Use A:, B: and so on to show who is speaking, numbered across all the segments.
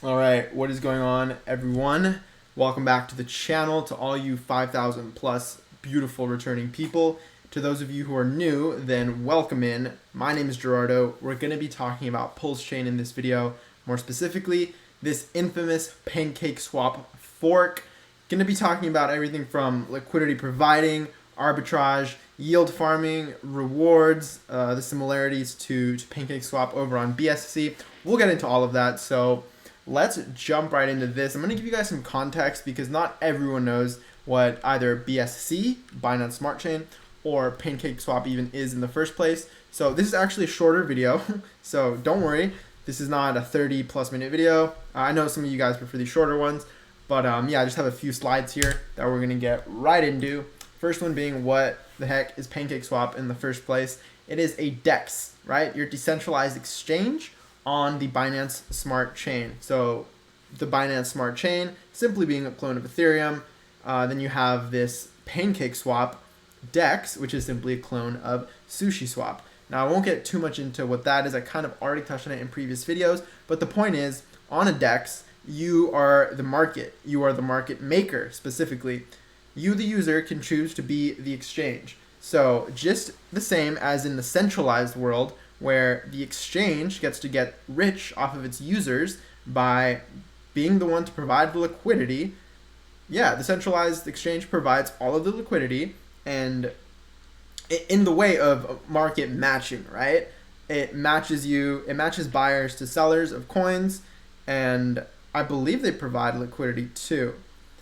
A: All right, what is going on, everyone? Welcome back to the channel, to all you 5,000 plus beautiful returning people. To those of you who are new, then welcome in. My name is Gerardo. We're going to be talking about PulseChain in this video. More specifically, this infamous PancakeSwap fork. Going to be talking about everything from liquidity providing, arbitrage, yield farming, rewards, the similarities to PancakeSwap over on BSC. We'll get into all of that. So let's jump right into this. I'm going to give you guys some context because not everyone knows what either BSC, Binance Smart Chain, or PancakeSwap even is in the first place. So this is actually a shorter video, so don't worry. This is not a 30 plus minute video. I know some of you guys prefer these shorter ones, but yeah, I just have a few slides here that we're going to get right into. First one being, what the heck is PancakeSwap in the first place? It is a DEX, right? Your decentralized exchange on the Binance Smart Chain. So the Binance Smart Chain simply being a clone of Ethereum. Then you have this PancakeSwap DEX, which is simply a clone of SushiSwap. Now I won't get too much into what that is. I kind of already touched on it in previous videos, but the point is, on a DEX, you are the market. You are the market maker specifically. You, the user, can choose to be the exchange. So just the same as in the centralized world, where the exchange gets to get rich off of its users by being the one to provide the liquidity. Yeah, the centralized exchange provides all of the liquidity, and in the way of market matching, right? It matches buyers to sellers of coins, and I believe they provide liquidity too.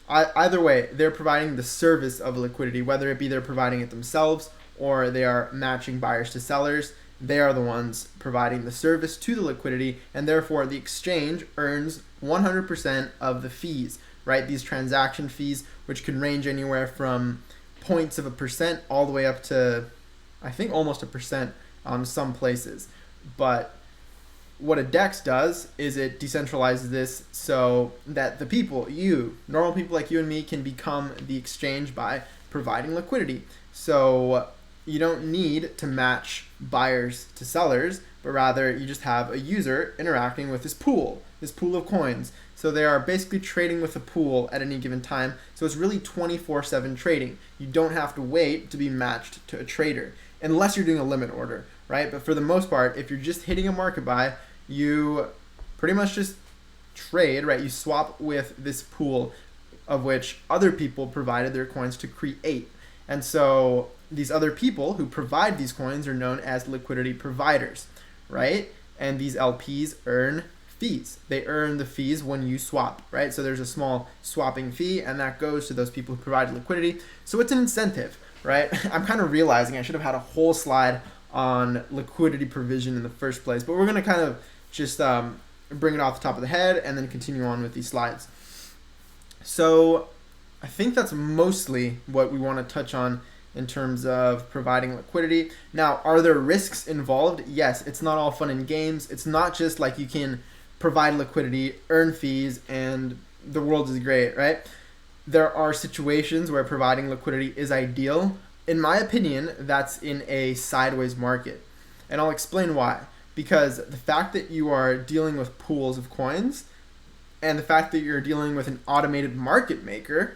A: Either way, they're providing the service of liquidity, whether it be they're providing it themselves or they are matching buyers to sellers. They are the ones providing the service to the liquidity, and therefore the exchange earns 100% of the fees, right? These transaction fees, which can range anywhere from points of a percent all the way up to, I think, almost a percent some places. But what a DEX does is it decentralizes this so that the people, normal people like you and me, can become the exchange by providing liquidity. So you don't need to match buyers to sellers, but rather you just have a user interacting with this pool of coins. So they are basically trading with a pool at any given time. So it's really 24/7 trading. You don't have to wait to be matched to a trader unless you're doing a limit order, right? But for the most part, if you're just hitting a market buy, you pretty much just trade, right? You swap with this pool of which other people provided their coins to create. And so these other people who provide these coins are known as liquidity providers, right? And these LPs earn fees. They earn the fees when you swap, right? So there's a small swapping fee, and that goes to those people who provide liquidity. So it's an incentive, right? I'm kind of realizing I should have had a whole slide on liquidity provision in the first place, but we're going to kind of just bring it off the top of the head and then continue on with these slides. So I think that's mostly what we want to touch on in terms of providing liquidity. Now, are there risks involved? Yes, it's not all fun and games. It's not just like you can provide liquidity, earn fees, and the world is great, right? There are situations where providing liquidity is ideal. In my opinion, that's in a sideways market. And I'll explain why. Because the fact that you are dealing with pools of coins and the fact that you're dealing with an automated market maker,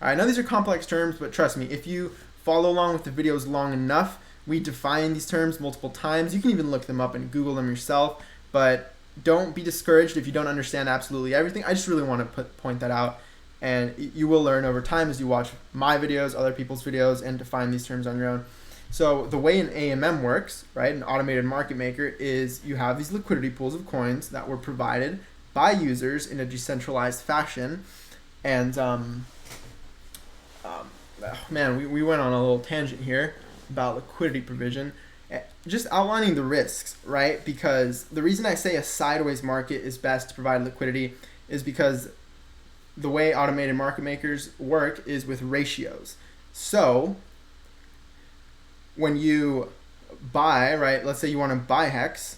A: I know these are complex terms, but trust me, if you follow along with the videos long enough, we define these terms multiple times. You can even look them up and Google them yourself, but don't be discouraged if you don't understand absolutely everything. I just really want to point that out, and you will learn over time as you watch my videos, other people's videos, and define these terms on your own. So the way an AMM works, right, an automated market maker, is you have these liquidity pools of coins that were provided by users in a decentralized fashion, and man, we went on a little tangent here about liquidity provision, just outlining the risks, right? Because the reason I say a sideways market is best to provide liquidity is because the way automated market makers work is with ratios. So when you buy, right, let's say you want to buy Hex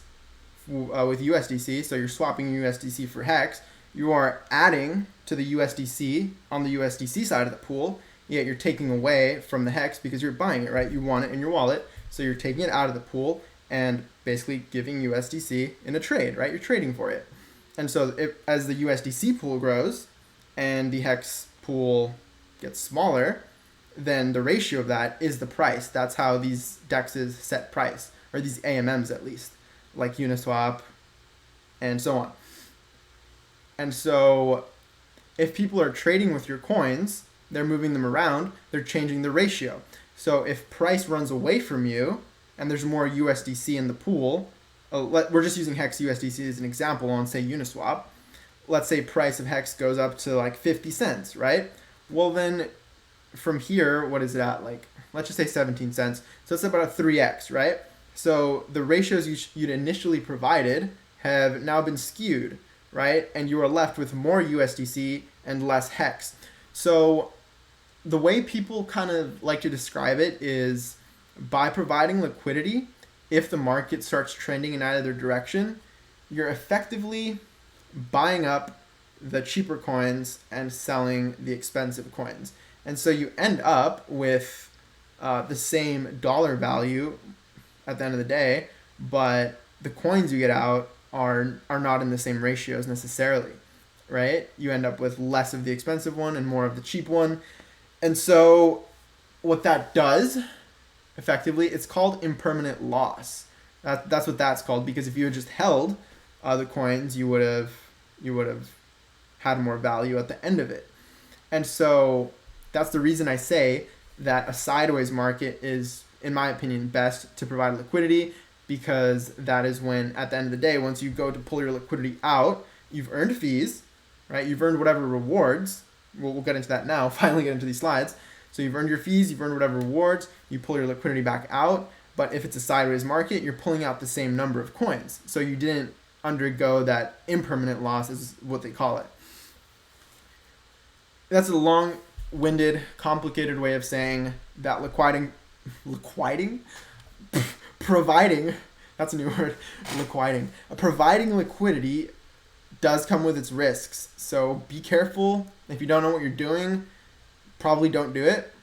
A: with USDC, so you're swapping USDC for Hex, you are adding to the USDC on the USDC side of the pool, yet you're taking away from the Hex because you're buying it, right? You want it in your wallet, so you're taking it out of the pool and basically giving USDC in a trade, right? You're trading for it. And so as the USDC pool grows and the Hex pool gets smaller, then the ratio of that is the price. That's how these DEXs set price, or these AMMs at least, like Uniswap and so on. And so if people are trading with your coins, they're moving them around, they're changing the ratio. So if price runs away from you and there's more USDC in the pool, we're just using Hex USDC as an example on, say, Uniswap. Let's say price of Hex goes up to like 50 cents, right? Well, then from here, what is it at? Like, let's just say 17 cents. So it's about a 3x, right? So the ratios you'd initially provided have now been skewed, right? And you are left with more USDC and less Hex. So the way people kind of like to describe it is by providing liquidity, if the market starts trending in either direction, you're effectively buying up the cheaper coins and selling the expensive coins. And so you end up with the same dollar value at the end of the day, but the coins you get out are not in the same ratios necessarily, right? You end up with less of the expensive one and more of the cheap one. And so what that does, effectively, it's called impermanent loss. That's what that's called, because if you had just held the coins, you would have had more value at the end of it. And so that's the reason I say that a sideways market is, in my opinion, best to provide liquidity, because that is when, at the end of the day, once you go to pull your liquidity out, you've earned fees, right? You've earned whatever rewards. We'll get into that now, finally get into these slides. So you've earned your fees, you've earned whatever rewards, you pull your liquidity back out. But if it's a sideways market, you're pulling out the same number of coins. So you didn't undergo that impermanent loss, is what they call it. That's a long-winded, complicated way of saying that providing, that's a new word, providing liquidity does come with its risks. So be careful. If you don't know what you're doing, probably don't do it.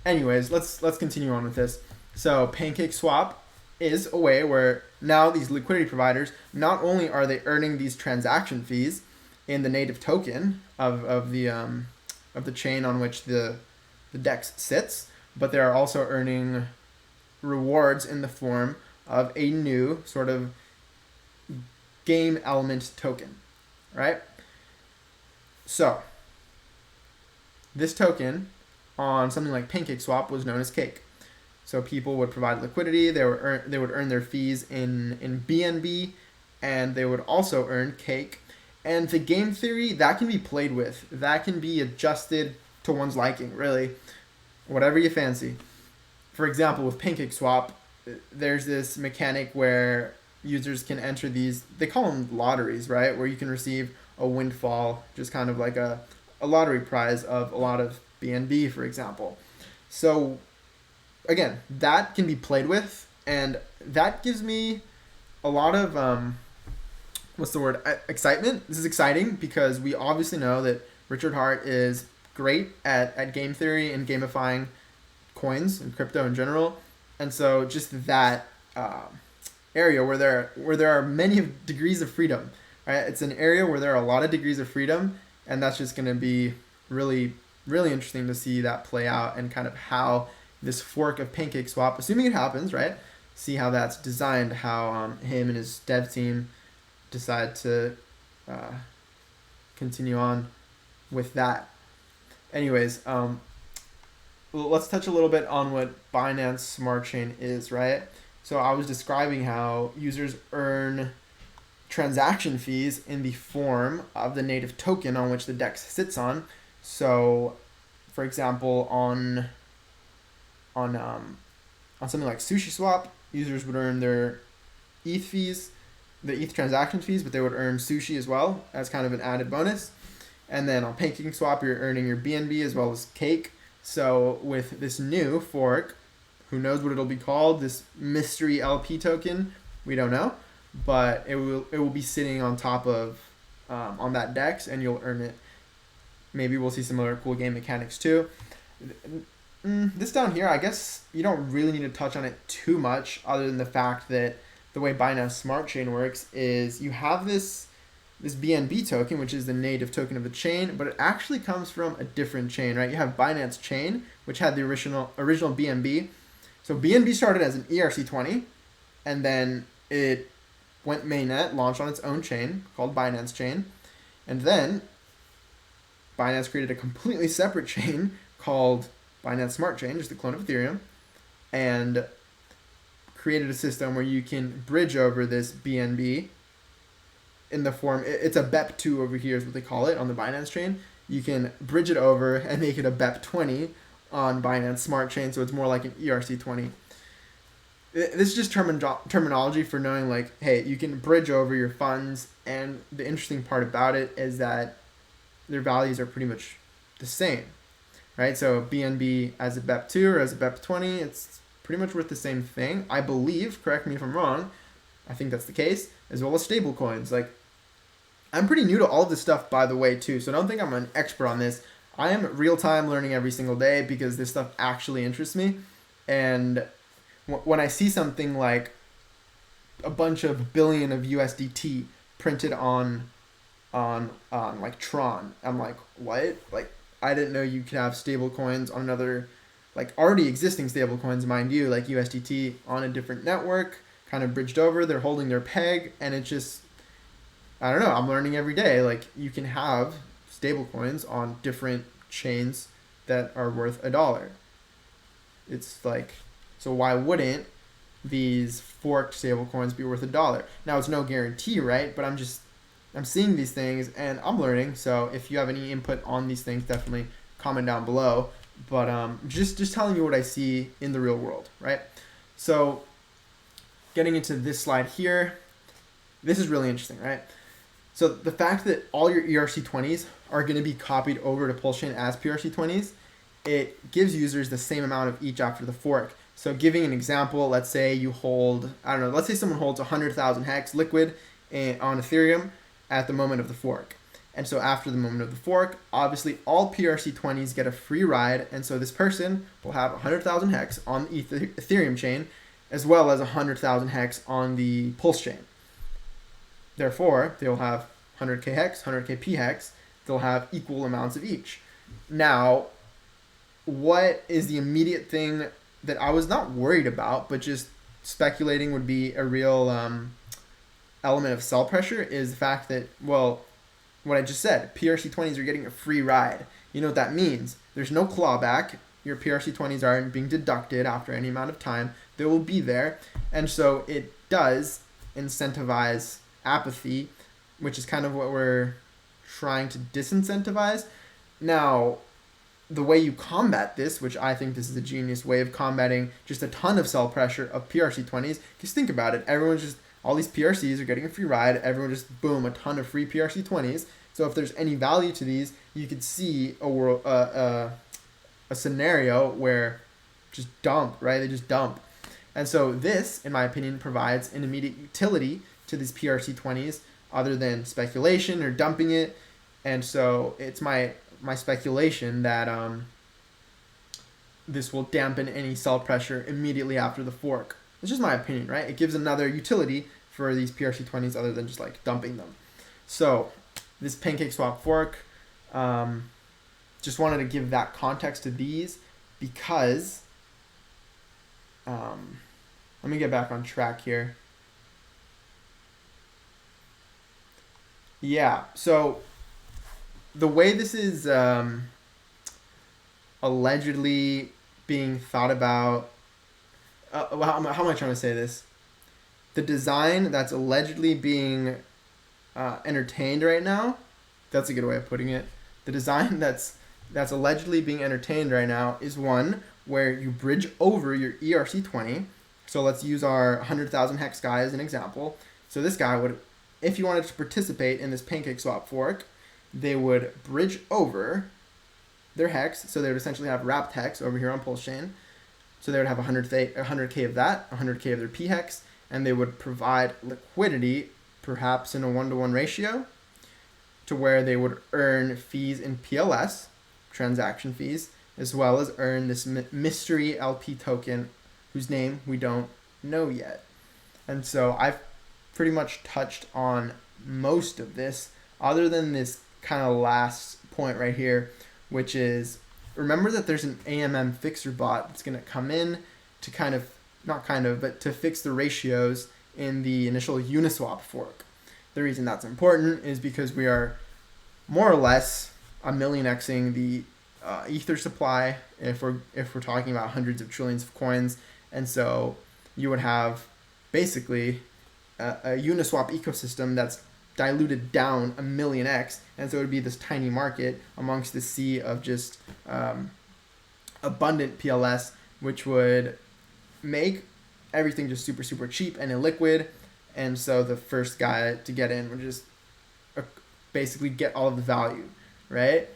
A: Anyways, let's continue on with this. So PancakeSwap is a way where now these liquidity providers, not only are they earning these transaction fees in the native token of the chain on which the DEX sits, but they are also earning rewards in the form of a new sort of game element token, right? So this token on something like PancakeSwap was known as Cake. So people would provide liquidity, they would earn their fees in BNB, and they would also earn Cake. And the game theory, that can be played with. That can be adjusted to one's liking, really. Whatever you fancy. For example, with PancakeSwap, there's this mechanic where users can enter these, they call them lotteries, right? Where you can receive a windfall, just kind of like a lottery prize of a lot of BNB, for example. So again, that can be played with, and that gives me a lot of excitement. This is exciting because we obviously know that Richard Hart is great at game theory and gamifying coins and crypto in general. And so just that area where there are many degrees of freedom, right? It's an area where there are a lot of degrees of freedom, and that's just going to be really, really interesting to see that play out, and kind of how this fork of PancakeSwap, assuming it happens, right? See how that's designed, how him and his dev team decide to continue on with that. Anyways, let's touch a little bit on what Binance Smart Chain is, right? So I was describing how users earn transaction fees in the form of the native token on which the DEX sits on. So, for example, on something like SushiSwap, users would earn their ETH fees, the ETH transaction fees, but they would earn Sushi as well as kind of an added bonus. And then on PancakeSwap, you're earning your BNB as well as Cake. So with this new fork, who knows what it'll be called, this mystery LP token, we don't know, but it will be sitting on top of on that DEX, and you'll earn it. Maybe we'll see some other cool game mechanics too. This down here, I guess you don't really need to touch on it too much, other than the fact that the way Binance Smart Chain works is you have this this BNB token, which is the native token of the chain, but it actually comes from a different chain, right? You have Binance Chain, which had the original BNB. So BNB started as an ERC20, and then it went mainnet, launched on its own chain called Binance Chain, and then Binance created a completely separate chain called Binance Smart Chain, just a clone of Ethereum, and created a system where you can bridge over this BNB in the form, it's a BEP2 over here is what they call it on the Binance chain. You can bridge it over and make it a BEP20 on Binance Smart Chain, so it's more like an ERC20. This is just terminology for knowing like, hey, you can bridge over your funds, and the interesting part about it is that their values are pretty much the same, right? So BNB as a BEP2 or as a BEP20, it's pretty much worth the same thing, I believe. Correct me if I'm wrong. I think that's the case, as well as stable coins. Like, I'm pretty new to all of this stuff, by the way, too, so don't think I'm an expert on this. I am real-time learning every single day because this stuff actually interests me. And when I see something like a bunch of billion of USDT printed on like Tron, I'm like, what? Like, I didn't know you could have stable coins on another, like already existing stable coins, mind you, like USDT on a different network, kind of bridged over. They're holding their peg, and it just, I don't know, I'm learning every day. Like, you can have stable coins on different chains that are worth $1. It's like, so why wouldn't these forked stable coins be worth $1? Now, it's no guarantee, right? But I'm seeing these things and I'm learning. So if you have any input on these things, definitely comment down below. But just telling you what I see in the real world, right? So getting into this slide here, this is really interesting, right? So the fact that all your ERC20s are going to be copied over to PulseChain as PRC20s, it gives users the same amount of each after the fork. So giving an example, let's say you hold, I don't know, let's say someone holds 100,000 hex liquid on Ethereum at the moment of the fork. And so after the moment of the fork, obviously all PRC20s get a free ride. And so this person will have 100,000 hex on the Ethereum chain, as well as 100,000 hex on the Pulse chain. Therefore, they'll have 100k hex, 100k p hex. They'll have equal amounts of each. Now, what is the immediate thing that I was not worried about, but just speculating would be a real element of sell pressure, is the fact that, well, what I just said, PRC20s are getting a free ride. You know what that means? There's no clawback. Your PRC20s aren't being deducted after any amount of time. They will be there. And so it does incentivize apathy, which is kind of what we're trying to disincentivize. Now, the way you combat this, which I think this is a genius way of combating just a ton of sell pressure of PRC20s, because think about it, all these PRCs are getting a free ride, everyone just, boom, a ton of free PRC20s. So if there's any value to these, you could see a scenario where just dump, right? They just dump. And so this, in my opinion, provides an immediate utility to these PRC20s other than speculation or dumping it. And so it's my speculation that this will dampen any sell pressure immediately after the fork. It's just my opinion, right? It gives another utility for these PRC20s other than just like dumping them. So this PancakeSwap fork, just wanted to give that context to these because, let me get back on track here. Yeah, so the way this is allegedly being thought about, how am I trying to say this? The design that's allegedly being entertained right now, that's a good way of putting it. The design that's allegedly being entertained right now is one where you bridge over your ERC20. So let's use our 100,000 hex guy as an example. So this guy would, if you wanted to participate in this PancakeSwap fork, they would bridge over their hex. So they would essentially have wrapped hex over here on PulseChain. So they would have 100k of that, 100k of their p hex, and they would provide liquidity, perhaps in a 1-to-1 ratio, to where they would earn fees in PLS, transaction fees, as well as earn this mystery LP token whose name we don't know yet. And so I've pretty much touched on most of this, other than this kind of last point right here, which is, remember that there's an AMM fixer bot that's going to come in to but to fix the ratios in the initial Uniswap fork. The reason that's important is because we are more or less a million Xing the Ether supply if we're talking about hundreds of trillions of coins, and so you would have basically a Uniswap ecosystem that's diluted down a million X, and so it would be this tiny market amongst the sea of just abundant PLS, which would make everything just super, super cheap and illiquid. And so the first guy to get in would just basically get all of the value, right?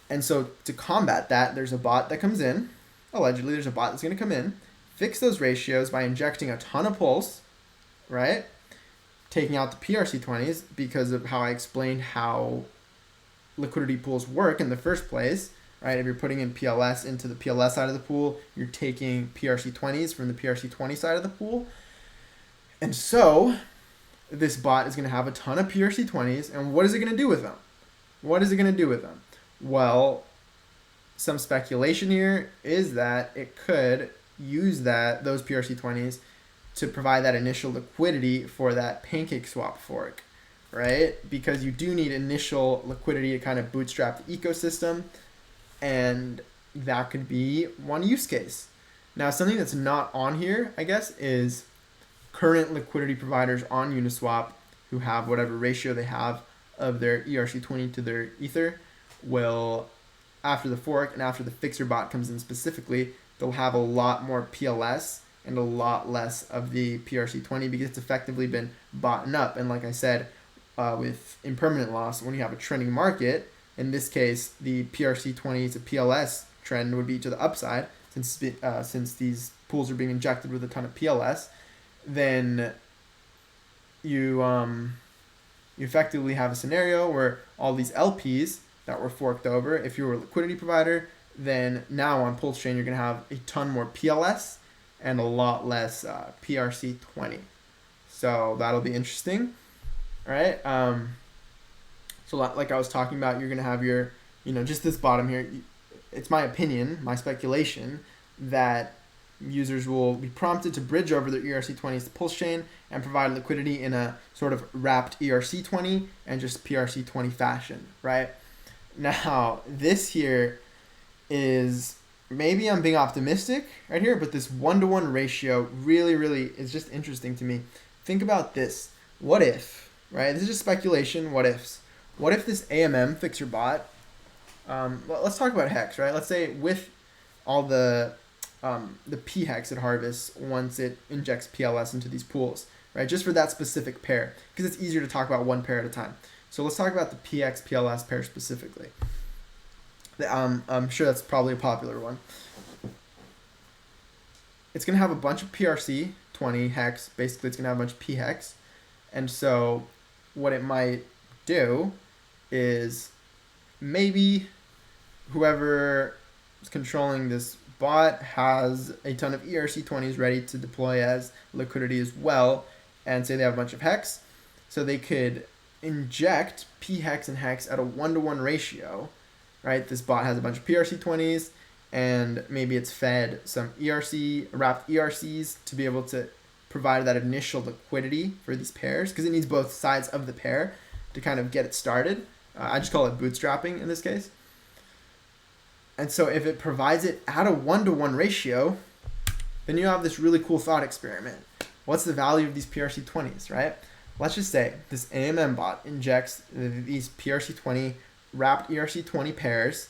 A: And so to combat that, there's a bot that comes in. Allegedly, there's a bot that's going to come in, fix those ratios by injecting a ton of Pulse, right? Taking out the PRC20s because of how I explained how liquidity pools work in the first place, right? If you're putting in PLS into the PLS side of the pool, you're taking PRC20s from the PRC20 side of the pool. And so this bot is going to have a ton of PRC20s, and what is it going to do with them? Well, some speculation here is that it could use those PRC20s to provide that initial liquidity for that PancakeSwap fork, right? Because you do need initial liquidity to kind of bootstrap the ecosystem, and that could be one use case. Now, something that's not on here, I guess, is current liquidity providers on Uniswap who have whatever ratio they have of their ERC20 to their Ether will, after the fork and after the fixer bot comes in specifically, they'll have a lot more PLS and a lot less of the PRC20 because it's effectively been bought up. And like I said, with impermanent loss, when you have a trending market, in this case, the PRC20 to PLS trend would be to the upside since these pools are being injected with a ton of PLS, then you effectively have a scenario where all these LPs that were forked over, if you were a liquidity provider, then now on PulseChain you're going to have a ton more PLS and a lot less PRC20. So that'll be interesting. All right. So like I was talking about, you're going to have your, just this bottom here. It's my opinion, my speculation, that users will be prompted to bridge over their ERC20s to PulseChain and provide liquidity in a sort of wrapped ERC20 and just PRC20 fashion, right? Now, this here is, maybe I'm being optimistic right here, but this 1-to-1 ratio really, really is just interesting to me. Think about this. What if, right? This is just speculation, what ifs. What if this AMM fixer bot, let's talk about Hex, right? Let's say with all the P Hex it harvests once it injects PLS into these pools, right? Just for that specific pair, because it's easier to talk about one pair at a time. So let's talk about the PX PLS pair specifically. I'm sure that's probably a popular one. It's going to have a bunch of PRC20 hex. Basically, it's going to have a bunch of P hex. And so what it might do is maybe whoever is controlling this bot has a ton of ERC20s ready to deploy as liquidity as well, and say they have a bunch of hex, so they could inject P hex and hex at a 1-to-1 ratio, right? This bot has a bunch of PRC20s, and maybe it's fed some wrapped ERCs to be able to provide that initial liquidity for these pairs, because it needs both sides of the pair to kind of get it started. I just call it bootstrapping in this case. And so if it provides it at a 1-to-1 ratio, then you have this really cool thought experiment. What's the value of these PRC20s, right? Let's just say this AMM bot injects these PRC20 wrapped ERC20 pairs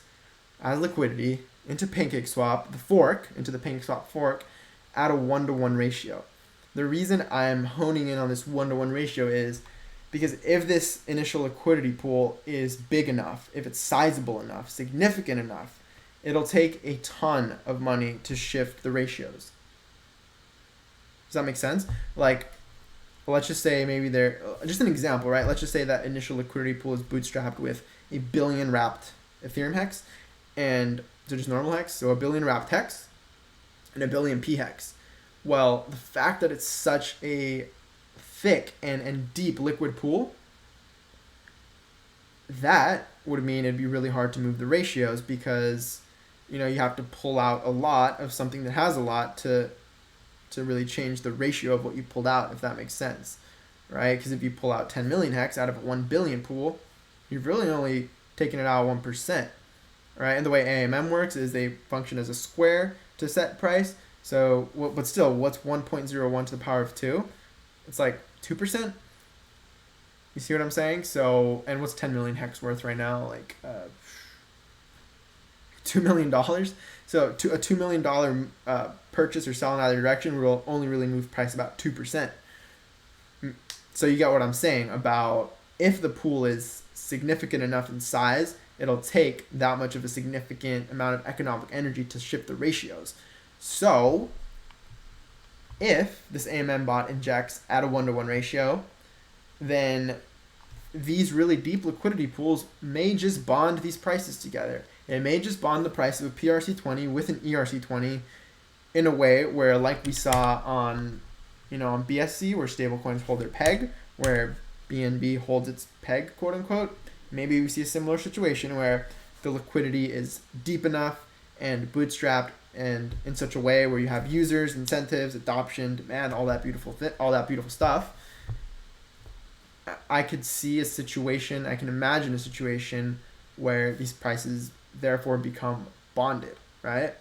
A: as liquidity into PancakeSwap, into the PancakeSwap fork at a 1-to-1 ratio. The reason I'm honing in on this 1-to-1 ratio is because if this initial liquidity pool is big enough, if it's sizable enough, significant enough, it'll take a ton of money to shift the ratios. Does that make sense? Like, let's just say maybe just an example, right? Let's just say that initial liquidity pool is bootstrapped with a billion wrapped Ethereum hex, and so just normal hex, so a billion wrapped hex and a billion P hex. Well, the fact that it's such a thick and deep liquid pool that would mean it'd be really hard to move the ratios because, you have to pull out a lot of something that has a lot to really change the ratio of what you pulled out, if that makes sense, right? Because if you pull out 10 million hex out of a 1 billion pool, you've really only taken it out 1%, right? And the way AMM works is they function as a square to set price. So, but still, what's 1.01 to the power of 2? It's like 2%. You see what I'm saying? So, and what's 10 million hex worth right now? Like $2 million. So a $2 million purchase or sell in either direction will only really move price about 2%. So you get what I'm saying about if the pool is significant enough in size, it'll take that much of a significant amount of economic energy to shift the ratios. So if this AMM bot injects at a 1-to-1 ratio, then these really deep liquidity pools may just bond these prices together. It may just bond the price of a PRC20 with an ERC20 in a way where, like we saw on, on BSC, where stablecoins hold their peg, where BNB holds its peg, quote unquote. Maybe we see a similar situation where the liquidity is deep enough and bootstrapped and in such a way where you have users, incentives, adoption, demand, all that beautiful stuff. I could see a situation, I can imagine a situation where these prices therefore become bonded, right?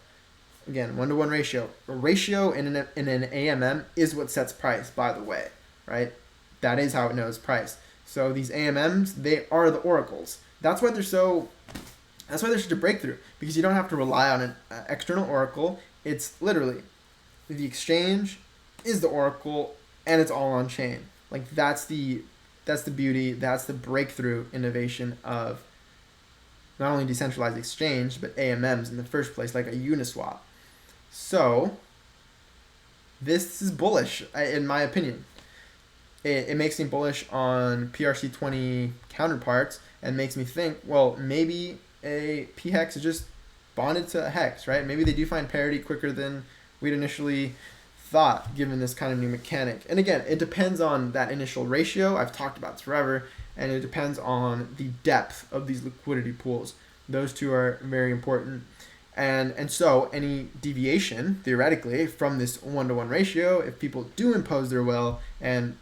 A: Again, 1-to-1 ratio. A ratio in an AMM is what sets price, by the way, right? That is how it knows price. So these AMMs, they are the oracles. That's why they're such a breakthrough, because you don't have to rely on an external oracle. It's literally the exchange is the oracle and it's all on chain. Like that's the beauty, that's the breakthrough innovation of not only decentralized exchange, but AMMs in the first place, like a Uniswap. So this is bullish, in my opinion. It makes me bullish on PRC20 counterparts and makes me think, well, maybe a p-hex is just bonded to a hex, right? Maybe they do find parity quicker than we'd initially thought, given this kind of new mechanic. And again, it depends on that initial ratio. I've talked about this forever, and it depends on the depth of these liquidity pools. Those two are very important. And so any deviation, theoretically, from this 1-to-1 ratio, if people do impose their will and,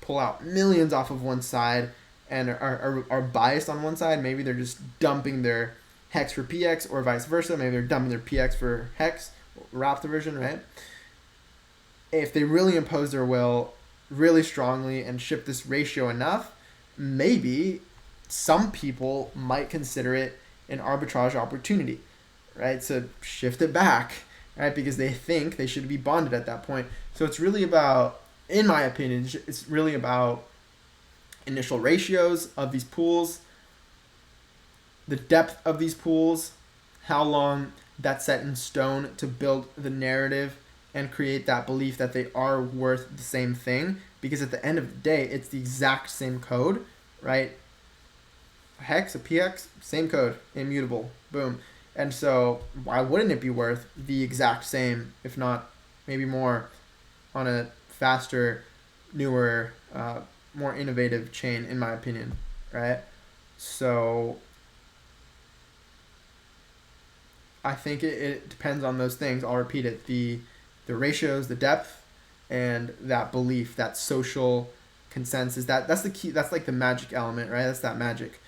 A: pull out millions off of one side and are biased on one side, maybe they're just dumping their hex for px or vice versa. Maybe they're dumping their px for hex, wrapped version, right? If they really impose their will really strongly and shift this ratio enough, maybe some people might consider it an arbitrage opportunity, right? So shift it back, right? Because they think they should be bonded at that point. So it's really about, in my opinion, it's really about initial ratios of these pools, the depth of these pools, how long that's set in stone to build the narrative and create that belief that they are worth the same thing. Because at the end of the day, it's the exact same code, right? A hex, a px, same code, immutable, boom. And so why wouldn't it be worth the exact same, if not maybe more, on a faster, newer, more innovative chain, in my opinion, right? So I think it depends on those things. I'll repeat it. The ratios, the depth, and that belief, that social consensus, that's the key. That's like the magic element, right? That's that magic,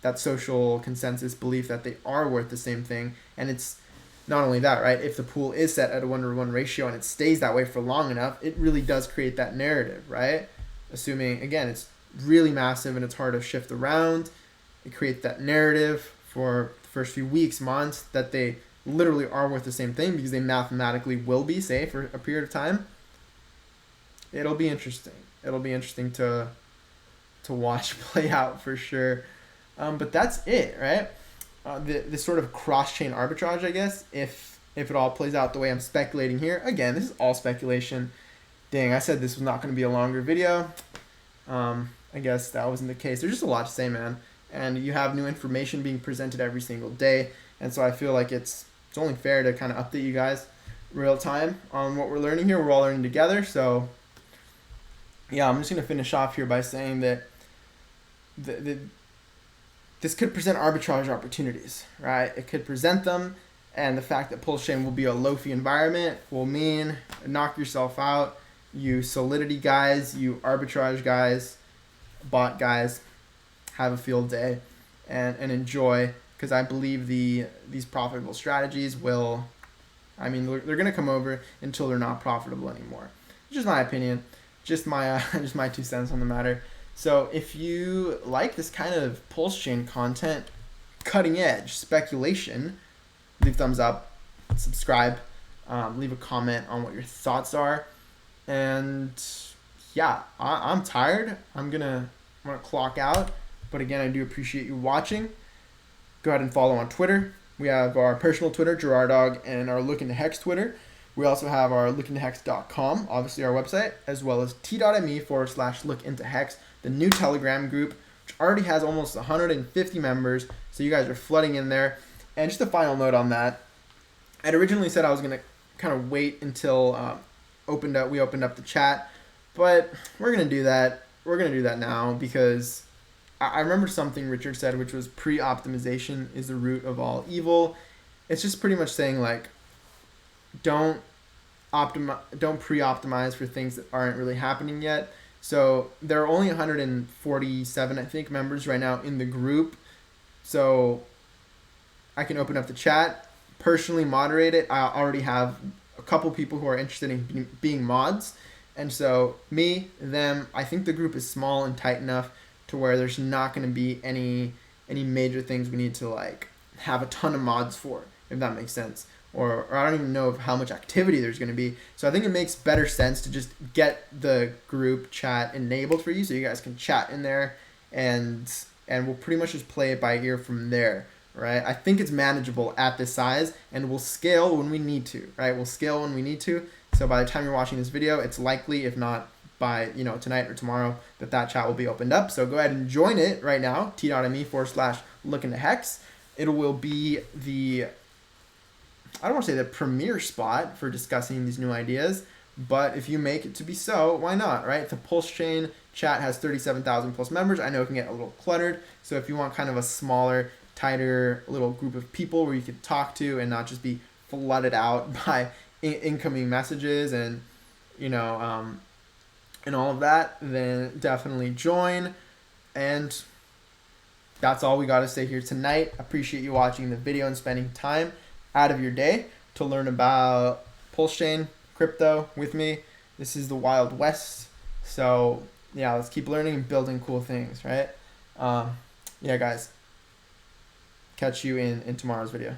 A: that social consensus belief that they are worth the same thing. And it's not only that, right? If the pool is set at a 1-to-1 ratio and it stays that way for long enough, it really does create that narrative, right? Assuming, again, it's really massive and it's hard to shift around. It creates that narrative for the first few weeks, months, that they literally are worth the same thing because they mathematically will be, say, for a period of time. It'll be interesting. It'll be interesting to watch play out for sure. But that's it, right? The sort of cross-chain arbitrage, I guess, if it all plays out the way I'm speculating here. Again, this is all speculation. Dang, I said this was not going to be a longer video. I guess that wasn't the case. There's just a lot to say, man. And you have new information being presented every single day. And so I feel like it's only fair to kind of update you guys real time on what we're learning here. We're all learning together. So yeah, I'm just going to finish off here by saying that this could present arbitrage opportunities, right? It could present them, and the fact that PulseChain will be a low fee environment will mean knock yourself out. You Solidity guys, you arbitrage guys, bot guys, have a field day and enjoy, because I believe these profitable strategies will, I mean, they're going to come over until they're not profitable anymore. Just my opinion, just my just my 2 cents on the matter. So if you like this kind of PulseChain content, cutting edge speculation, leave a thumbs up, subscribe, leave a comment on what your thoughts are. And yeah, I'm tired. I'm gonna clock out. But again, I do appreciate you watching. Go ahead and follow on Twitter. We have our personal Twitter, Gerardo, and our LookIntoHex Twitter. We also have our LookIntoHex.com, obviously our website, as well as t.me/LookIntoHex, the new Telegram group, which already has almost 150 members. So you guys are flooding in there. And just a final note on that, I'd originally said I was going to kind of wait until we opened up the chat, but we're going to do that. We're going to do that now, because I remember something Richard said, which was pre-optimization is the root of all evil. It's just pretty much saying, like, don't pre-optimize for things that aren't really happening yet. So there are only 147, I think, members right now in the group. So I can open up the chat, personally moderate it. I already have a couple people who are interested in being mods. And so me, them, I think the group is small and tight enough to where there's not going to be any major things we need to like have a ton of mods for, if that makes sense. Or I don't even know of how much activity there's going to be. So I think it makes better sense to just get the group chat enabled for you, so you guys can chat in there, and we'll pretty much just play it by ear from there, right? I think it's manageable at this size, and we'll scale when we need to, right? We'll scale when we need to. So by the time you're watching this video, it's likely, if not by tonight or tomorrow, that chat will be opened up. So go ahead and join it right now, t.me/LookIntoHex. It will be the, I don't want to say the premier spot for discussing these new ideas, but if you make it to be so, why not, right? The PulseChain chat has 37,000 plus members. I know it can get a little cluttered. So if you want kind of a smaller, tighter little group of people where you can talk to and not just be flooded out by incoming messages and, and all of that, then definitely join. And that's all we got to say here tonight. Appreciate you watching the video and spending time out of your day to learn about PulseChain, crypto with me. This is the Wild West. So yeah, let's keep learning and building cool things, right? Yeah, guys. Catch you in tomorrow's video.